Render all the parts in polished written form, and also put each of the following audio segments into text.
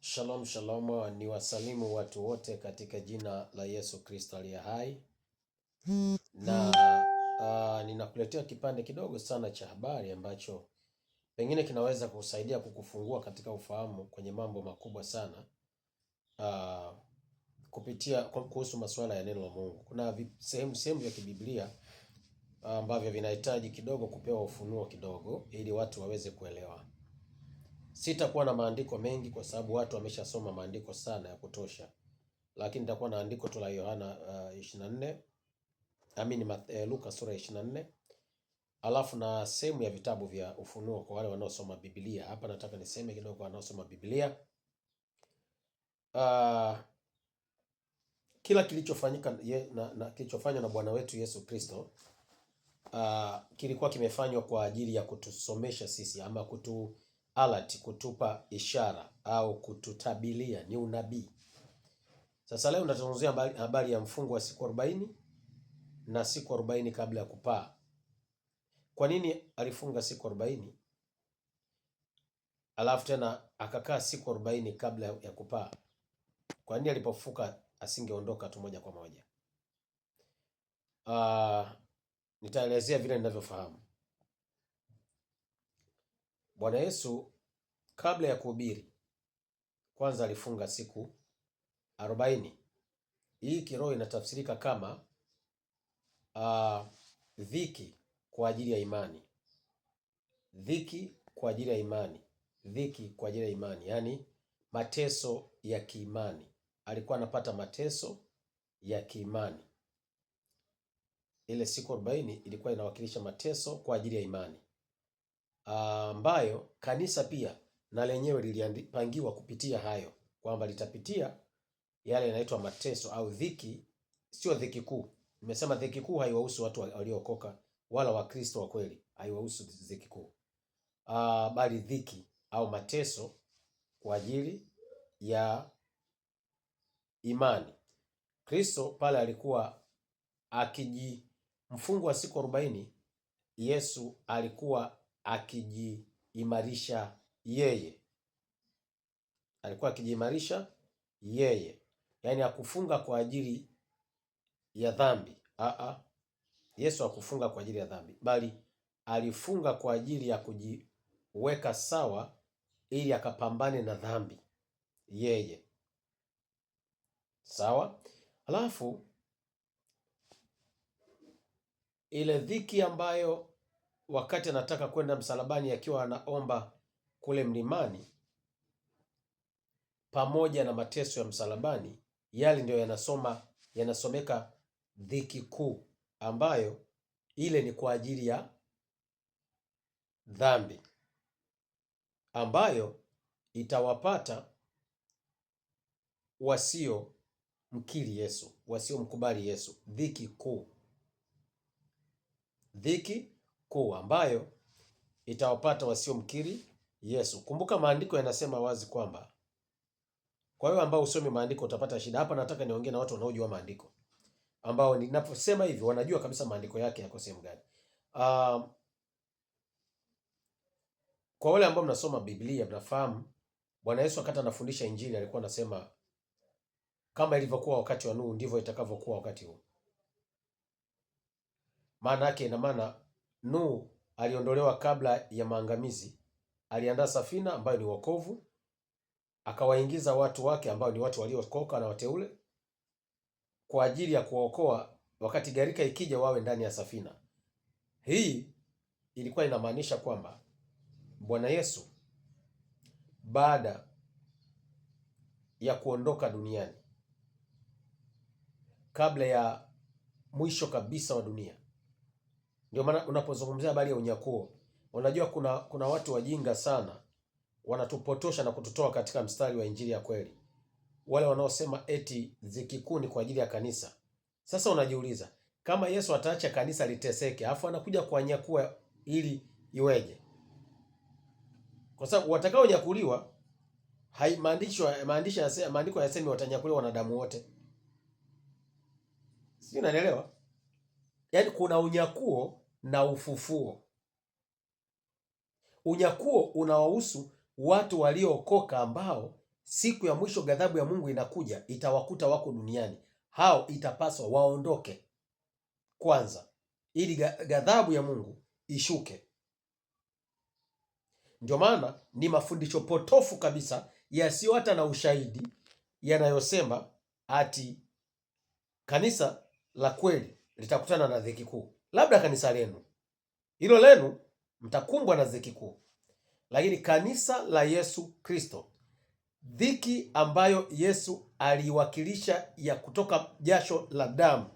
Shalom shalom, ni wasalimu watu wote katika jina la Yesu Kristo aliye hai, na ninakuletea kipande kidogo sana cha habari ambacho pengine kinaweza kusaidia kukufungua katika ufahamu kwenye mambo makubwa sana kupitia kuhusu masuala ya neno la Mungu. Kuna sehemu vya kibiblia ambavyo vinahitaji kidogo kupewa ufunuo kidogo ili watu waweze kuelewa. Sitakuwa na maandiko mengi kwa sababu watu wameshasoma maandiko sana ya kutosha, lakini nitakuwa na andiko tu la Yohana 24, Luka sura 24, alafu na sehemu ya vitabu vya Ufunuo kwa wale wanaosoma Biblia. Hapa nataka niseme kidogo kwa wanaosoma Biblia. Kila kilichofanyika kilichofanywa na Bwana wetu Yesu Kristo kilikuwa kimefanywa kwa ajili ya kutusomesha sisi ama kutupa ishara au kututabilia, ni unabii. Sasa leo natazungumzia habari ya mfungo wa siku 40 na siku 40 kabla ya kupaa. Kwa nini alifunga siku 40 alafu tena akakaa siku 40 kabla ya kupaa? Kwa nini alipofuka asingeondoka tu moja kwa moja? Nitaelezea vile ninavyofahamu. Bwana Yesu kabla ya kuhubiri kwanza alifunga siku 40. Hii kiroho inatafsirika kama dhiki kwa ajili ya imani. Dhiki kwa ajili ya imani. Dhiki kwa ajili ya imani, yaani mateso ya kiimani. Alikuwa anapata mateso ya kiimani. Ile siku 40 ilikuwa inawakilisha mateso kwa ajili ya imani, ambayo kanisa pia na lenyewe lilipangiwa kupitia hayo, kwamba litapitia yale yanaitwa mateso au dhiki. Sio dhiki kuu. Nimesema dhiki kuu haiwahusu watu waliookoka wala Wakristo wa kweli, haiwahusu dhiki kuu, bali dhiki au mateso kwa ajili ya imani. Kristo pale alikuwa mfungo wa siku 40, Yesu alikuwa akijiimarisha yeye. Alikuwa akijiimarisha yeye. Yaani hakufunga kwa ajili ya dhambi. Yesu hakufunga kwa ajili ya dhambi, bali alifunga kwa ajili ya kujiweka sawa ili akapambane na dhambi yeye. Sawa? Alafu ile dhiki ambayo wakati anataka kwenda msalabani akiwa anaomba kule mlimani, pamoja na mateso ya msalabani, yale ndio yanasomeka dhiki kuu, ambayo ile ni kwa ajili ya dhambi ambayo itawapata wasiomkiri Yesu, wasiomkubali Yesu. Dhiki kuu. Dhiki kuu ambayo itawapata wasiomkiri Yesu. Kumbuka maandiko yanasema wazi kwamba, kwa hiyo ambao usomi maandiko utapata shida. Hapa nataka niongee na watu wanaojua maandiko, ambao ninaposema hivi wanajua kabisa maandiko yake yako sehemu gani. Kwa wale ambao mnasoma Biblia mnafahamu Bwana Yesu wakati anafundisha Injili alikuwa anasema kama ilivyokuwa wakati wa Nuhu ndivyo itakavyokuwa wakati huu. Maana yake ina maana Nuhu aliondolewa kabla ya maangamizi, aliandaa safina ambayo ni wokovu, akawaingiza watu wake ambao ni watu waliokoka na wateule kwa ajili ya kuwaokoa wakati gharika ikija wawe ndani ya safina. Hii ilikuwa inamaanisha kwamba Bwana Yesu baada ya kuondoka duniani, kabla ya mwisho kabisa wa dunia. Ndio maana unapozungumzia habari ya unyakuo, unajua kuna watu wajinga sana wanatupotosha na kututoa katika mstari wa Injili ya kweli. Wale wanaosema eti dhiki kuu ni kwa ajili ya kanisa. Sasa unajiuliza, kama Yesu ataacha kanisa liteseke, afu anakuja kuwanyakua ili iweje? Kwa sababu watakaonyakuliwa, maandiko yasemi watanyakuliwa wanadamu wote. Sio, unanielewa? Yaani kuna unyakuo na ufufuo. Unyakuo unawahusu watu waliookoka ambao siku ya mwisho ghadhabu ya Mungu inakuja, itawakuta wako duniani. Hao itapaswa waondoke kwanza, ili ghadhabu ya Mungu ishuke. Ndio maana ni mafundisho potofu kabisa yasiyo hata na ushahidi yanayosema ati kanisa la kweli litakutana na dhiki kuu. Labda kanisa lenu hilo lenu mtakumbwa na dhiki kuu, lakini kanisa la Yesu Kristo, dhiki ambayo Yesu aliwakilisha ya kutoka jasho la damu,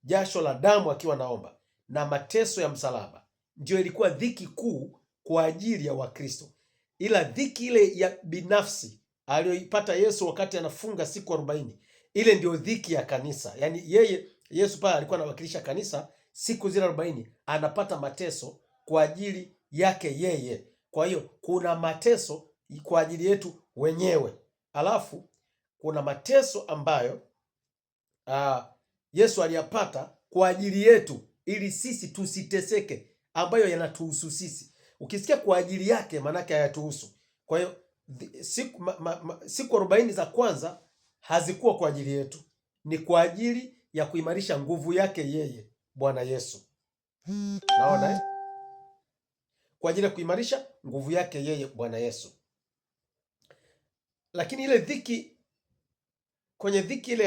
jasho la damu akiwa naomba, na mateso ya msalaba, ndio ilikuwa dhiki kuu kwa ajili ya Wakristo. Ila dhiki ile ya binafsi aliyoipata Yesu wakati anafunga siku 40, ile ndio dhiki ya kanisa. Yaani Yesu pale alikuwa anawakilisha kanisa, siku zile 40 anapata mateso kwa ajili yake yeye. Kwa hiyo kuna mateso kwa ajili yetu wenyewe, alafu kuna mateso ambayo Yesu aliyapata kwa ajili yetu ili sisi tusiteseke, ambayo yanatuhusu sisi. Ukisikia kwa ajili yake, maanake hayatuhusu. Kwa hiyo siku 40 za kwanza hazikuwa kwa ajili yetu, ni kwa ajili ya kuimarisha nguvu yake yeye Bwana Yesu. Naona kwa ajili ya kuimarisha nguvu yake yeye Bwana Yesu. Lakini ile dhiki, kwenye dhiki ile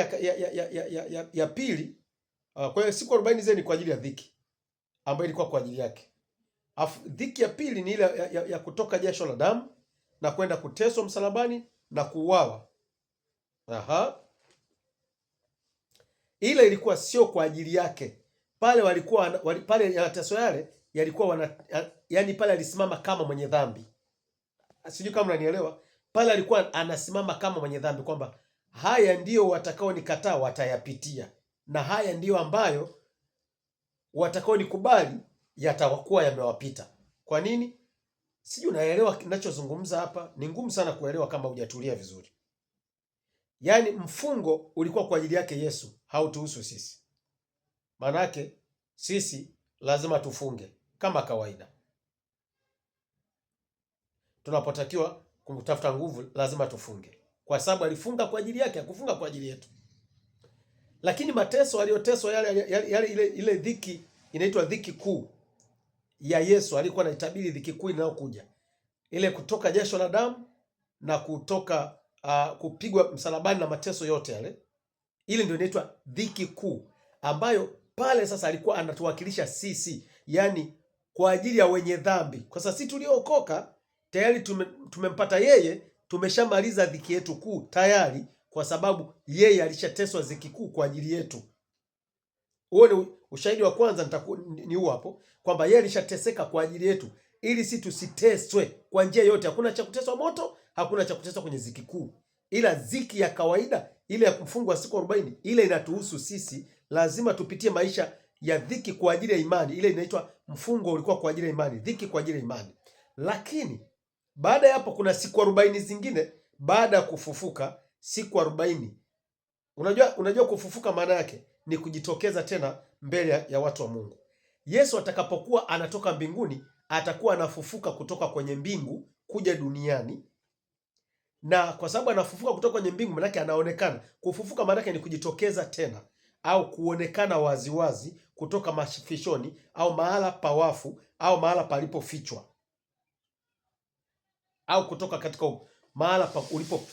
ya pili, kwa hiyo siku 40 zile ni kwa ajili ya dhiki ambayo ilikuwa kwa ajili yake. Afu dhiki ya pili ni ile ya kutoka jasho la damu na kwenda kuteswa msalabani na kuuawa. Ile ilikuwa sio kwa ajili yake. Pale walikuwa pale mateso yale yalikuwa yani pale alisimama kama mwenye dhambi. Sijui kama unanielewa. Pale alikuwa anasimama kama mwenye dhambi, kwamba haya ndiyo watakao nikataa watayapitia, na haya ndiyo ambayo watakao nikubali yatakuwa yamewapita. Kwa nini? Sijui unaelewa ninachozungumza hapa. Ni ngumu sana kuelewa kama hujatulia vizuri. Yaani mfungo ulikuwa kwa ajili yake Yesu, hautuhusu sisi. Manake sisi lazima tufunge kama kawaida. Tunapotakiwa kutafuta nguvu lazima tufunge, kwa sababu alifunga kwa ajili yake, hakufunga kwa ajili yetu. Lakini mateso aliyoteswa ile dhiki inaitwa dhiki kuu ya Yesu. Alikuwa anaitabiri dhiki kuu inayokuja, ile kutoka jasho la damu na kutoka kupigwa msalabani na mateso yote yale. Ile ndio inaitwa dhiki kuu, ambayo pale sasa alikuwa anatuwakilisha sisi, yani kwa ajili ya wenye dhambi. Kwa sababu sisi tuliookoka tayari tumempata yeye, tumeshamaliza dhiki yetu kuu tayari, kwa sababu yeye alishateswa dhiki kuu kwa ajili yetu. Huo ni ushahidi wa kwanza ni huo hapo, kwamba yeye alishateseka kwa ajili yetu ili sisi tusiteswe kwa njia yote. Hakuna cha kuteswa moto, hakuna cha kuteswa kwenye dhiki kuu. Ila dhiki ya kawaida ile ya kufungwa siku 40, ile inatuhusu sisi. Lazima tupitie maisha ya dhiki kwa ajili ya imani. Ile inaitwa mfungo ulikuwa kwa ajili ya imani, dhiki kwa ajili ya imani. Lakini baada ya hapo kuna siku 40 zingine baada ya kufufuka, siku 40. Unajua kufufuka maana yake ni kujitokeza tena mbele ya watu wa Mungu. Yesu atakapokuwa anatoka mbinguni, atakuwa anafufuka kutoka kwenye mbingu kuja duniani. Na kwa sababu anafufuka kutoka kwenye mbingu, maana yake anaonekana. Kufufuka maana yake ni kujitokeza tena, au kuonekana waziwazi kutoka mafishoni, au mahala pa wafu, au mahala palipofichwa, au kutoka katika mahala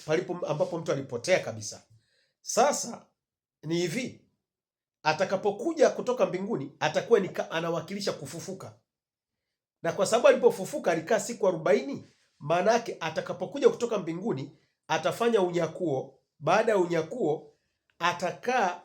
palipo ambapo mtu alipotea kabisa. Sasa ni hivi, atakapokuja kutoka mbinguni atakuwa anawakilisha kufufuka. Na kwa sababu alipofufuka alikaa siku 40, maana yake atakapokuja kutoka mbinguni atafanya unyakuo. Baada ya unyakuo atakaa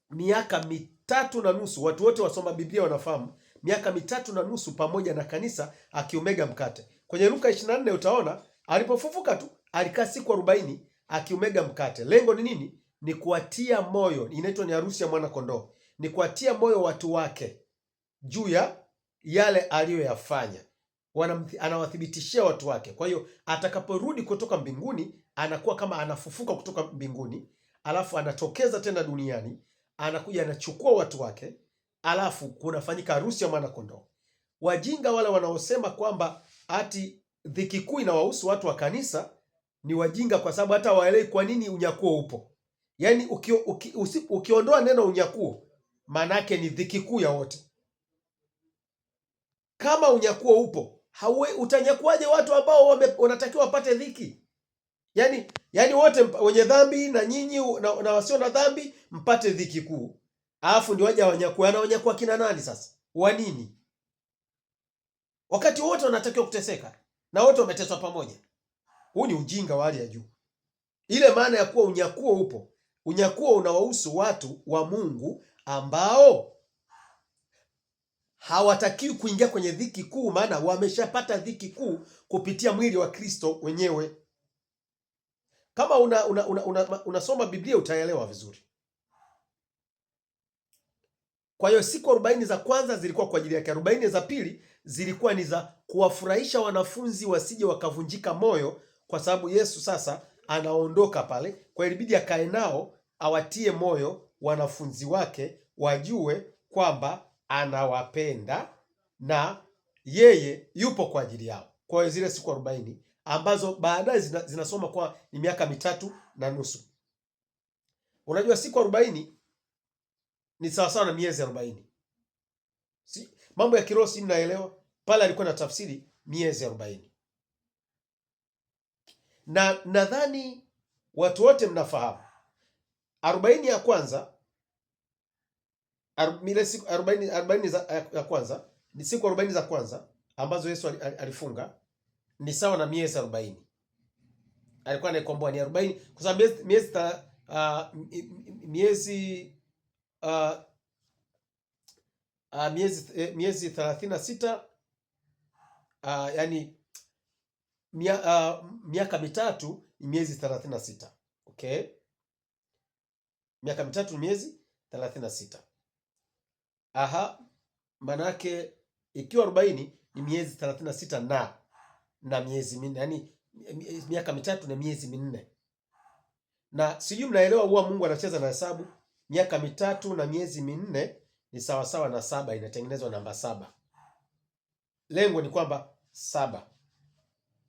miaka 3.5. Watu wote wasoma Biblia wanafahamu miaka 3.5 pamoja na kanisa akiumega mkate. Kwenye Luka 24 utaona alipofufuka tu alikaa siku 40 akiumega mkate. Lengo ni nini? Ni kuwatia moyo. Inaitwa ni harusi ya mwana kondoo. Ni kuwatia moyo watu wake juu ya yale aliyoyafanya. Anawathibitishia watu wake. Kwa hiyo atakaporudi kutoka mbinguni anakuwa kama anafufuka kutoka mbinguni, alafu anatokeza tena duniani, anakuja anachukua watu wake, alafu kunafanyika harusi ya mwana kondoo. Wajinga wale wanaosema kwamba ati dhiki kuu inawahusu watu wa kanisa ni wajinga, kwa sababu hata waelewi kwa nini unyakuo upo. Yaani ukiondoa neno unyakuo, maana yake ni dhiki kuu ya wote. Kama unyakuo upo, utanyakuaje watu ambao wanatakiwa wapate dhiki? Yaani wote wenye dhambi na nyinyi na wasio na dhambi mpate dhiki kuu, alafu ndio waje wanyakua. Anawanyakua kina nani sasa? Wa nini? Wakati wote wanatakiwa kuteseka na wote wameteswa pamoja. Huu ni ujinga wa hali ya juu. Ile maana ya kuwa unyakuo upo, unyakuo unawahusu watu wa Mungu ambao hawatakiwi kuingia kwenye dhiki kuu, maana wameshapata dhiki kuu kupitia mwili wa Kristo wenyewe. Kama unasoma Biblia utaelewa vizuri. Kwa hiyo siku 40 za kwanza zilikuwa kwa ajili yake. 40 za pili zilikuwa ni za kuwafurahisha wanafunzi wasije wakavunjika moyo, kwa sababu Yesu sasa anaondoka pale. Kwa hiyo ilibidi akae nao awatie moyo wanafunzi wake, wajue kwamba anawapenda na yeye yupo kwa ajili yao. Kwa hiyo zile siku 40 ambazo baadaye zinasoma kwa ni miaka 3.5. Unajua siku 40 ni sawa sawa na miezi 40. Mambo ya kiroho si mnaelewa? Pale alikuwa na tafsiri miezi 40. Na nadhani watu wote mnafahamu 40 ya kwanza, 40 ya kwanza ni siku 40 za kwanza ambazo Yesu alifunga ni sawa na miezi 40. Alikuwa anaikomboa ni 40 kwa sababu miezi 36, yani miaka mitatu ni miezi 36. Okay, miaka mitatu ni miezi 36. Manake ikiwa 40 ni miezi 36 na miezi minne, yani miaka mitatu na miezi minne. Na sijui mnaelewa, huwa Mungu anacheza na hesabu. Miaka mitatu na miezi minne ni sawa sawa na 7, inatengenezwa namba 7. Lengo ni kwamba 7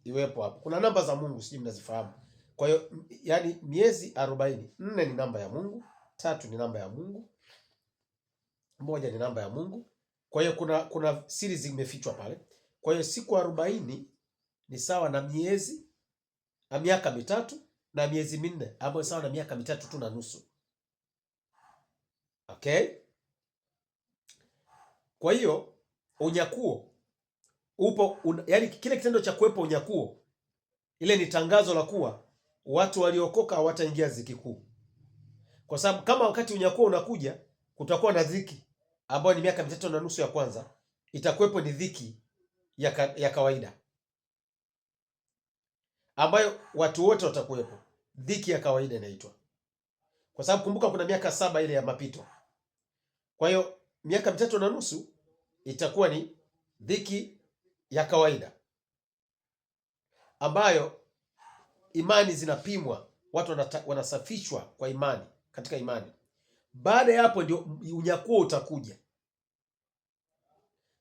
iwepo hapo. Kuna namba za Mungu sijui mnazifahamu. Kwa hiyo yani miezi 40, 4 ni namba ya Mungu, 3 ni namba ya Mungu, 1 ni namba ya Mungu. Kwa hiyo kuna siri zimefichwa pale. Kwa hiyo siku 40 ni sawa na miaka mitatu na miezi minne, ambayo sawa na miaka 3.5. Okay? Kwa hiyo unyakuo upo, yani kile kitendo cha kuwepo unyakuo, ile ni tangazo la kuwa watu waliokoka hawataingia dhiki kuu. Kwa sababu kama wakati unyakuo unakuja kutakuwa na dhiki ambayo ni miaka 3.5 ya kwanza, itakuwepo ni dhiki ya kawaida ambayo watu wote watakuwepo. Dhiki ya kawaida inaitwa, kwa sababu kumbuka kuna miaka 7 ile ya mapito. Kwa hiyo miaka 3.5 itakuwa ni dhiki ya kawaida ambayo imani zinapimwa, watu wanasafishwa kwa imani, katika imani. Baada ya hapo ndio unyakuo utakuja.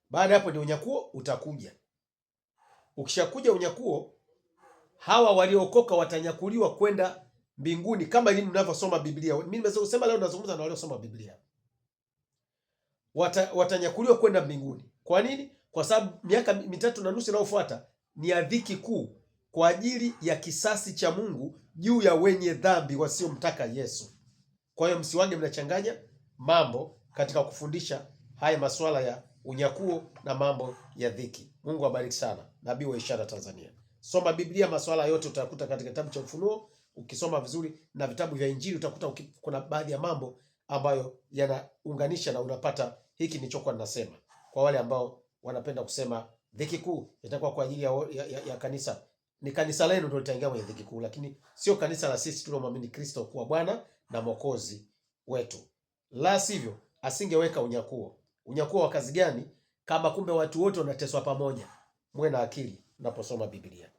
Baada ya hapo ndio unyakuo utakuja. Ukishakuja unyakuo, hawa waliokoka watanyakuliwa kwenda mbinguni, kama ili mnavyosoma Biblia. Mimi nimesema leo nazungumza na waliosoma Biblia. Watanyakuliwa kwenda mbinguni. Kwa nini? Kwa sababu miaka 3.5 inayofuata ni ya dhiki kuu kwa ajili ya kisasi cha Mungu juu ya wenye dhambi wasiomtaka Yesu. Kwa hiyo msiwange mnachanganya mambo katika kufundisha haya masuala ya unyakuo na mambo ya dhiki. Mungu abariki sana. Nabii wa Ishara Tanzania. Soma Biblia, masuala yote utakuta katika kitabu cha Ufunuo. Ukisoma vizuri na vitabu vya Injili utakuta kuna baadhi ya mambo ambayo yanaunganisha na unapata hiki nilichokuwa ninasema. Kwa wale ambao wanapenda kusema dhiki kuu itakuwa kwa ajili ya kanisa, ni kanisa lenu ndio litaingia kwenye dhiki kuu, lakini sio kanisa la sisi tuliomwamini Kristo kuwa Bwana na Mwokozi wetu. La sivyo asingeweka unyakuo. Unyakuo wa kazi gani kama kumbe watu wote wanateswa pamoja? Muwe na akili unaposoma Biblia.